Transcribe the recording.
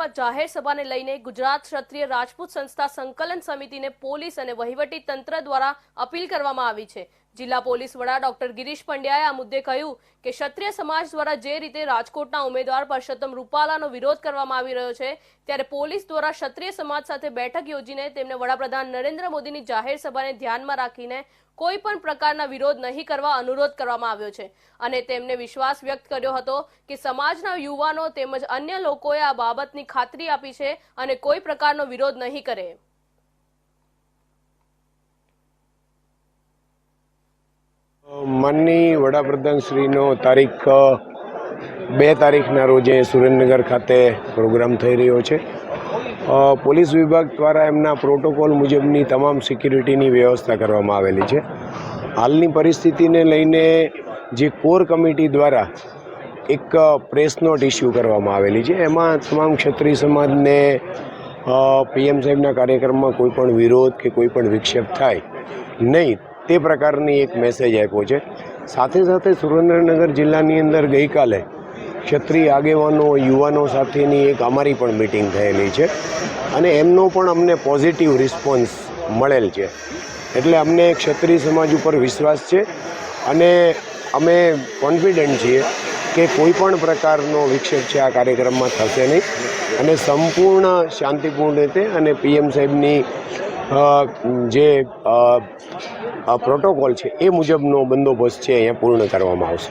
વિસ્તારમાં જાહેર સભાને લઈને ગુજરાત ક્ષત્રિય રાજપૂત સંસ્થા સંકલન સમિતિને પોલીસ અને વહીવટી તંત્ર દ્વારા અપીલ કરવામાં આવી છે। જિલ્લા પોલીસ વડા ડોક્ટર ગિરીશ પંડ્યાએ આ મુદ્દે કહ્યું કે ક્ષત્રિય સમાજ દ્વારા જે રીતે રાજકોટના ઉમેદવાર પરસોત્તમ રૂપાલાનો વિરોધ કરવામાં આવી રહ્યો છે, ત્યારે પોલીસ દ્વારા ક્ષત્રિય સમાજ સાથે બેઠક યોજીને તેમને વડાપ્રધાન નરેન્દ્ર મોદીની જાહેર સભાને ધ્યાનમાં રાખીને કોઈ પણ પ્રકારના વિરોધ નહીં કરવા અનુરોધ કરવામાં આવ્યો છે અને તેમને વિશ્વાસ વ્યક્ત કર્યો હતો કે સમાજના યુવાનો તેમજ અન્ય લોકોએ આ બાબતની ખાતરી આપી છે અને કોઈ પ્રકારનો વિરોધ નહીં કરે। માનની વડાપ્રધાન શ્રીનો તારીખ 2 તારીખના રોજે સુરેન્દ્રનગર ખાતે પ્રોગ્રામ થઈ રહ્યો છે। પોલીસ વિભાગ દ્વારા એમના પ્રોટોકોલ મુજબની તમામ સિક્યુરિટીની વ્યવસ્થા કરવામાં આવેલી છે। હાલની પરિસ્થિતિને લઈને જે કોર કમિટી દ્વારા એક પ્રેસ નોટ ઇસ્યુ કરવામાં આવેલી છે, એમાં તમામ ક્ષત્રિય સમાજને પીએમ સાહેબના કાર્યક્રમમાં કોઈ પણ વિરોધ કે કોઈ પણ વિક્ષેપ થાય નહીં તે પ્રકારની એક મેસેજ આપ્યો છે। સાથે સાથે સુરેન્દ્રનગર જિલ્લાની અંદર ગઈકાલે ક્ષત્રિય આગેવાનો યુવાનો સાથેની એક અમારી પણ મિટિંગ થયેલી છે અને એમનો પણ અમને પોઝિટિવ રિસ્પોન્સ મળેલ છે, એટલે અમને ક્ષત્રિય સમાજ ઉપર વિશ્વાસ છે અને અમે કોન્ફિડન્ટ છીએ કે કોઈ પણ પ્રકારનો વિક્ષેપ છે આ કાર્યક્રમમાં થશે નહીં અને સંપૂર્ણ શાંતિપૂર્ણ રીતે અને પીએમ સાહેબની જે પ્રોટોકોલ છે એ મુજબનો બંદોબસ્ત છે અહીંયા પૂર્ણ કરવામાં આવશે।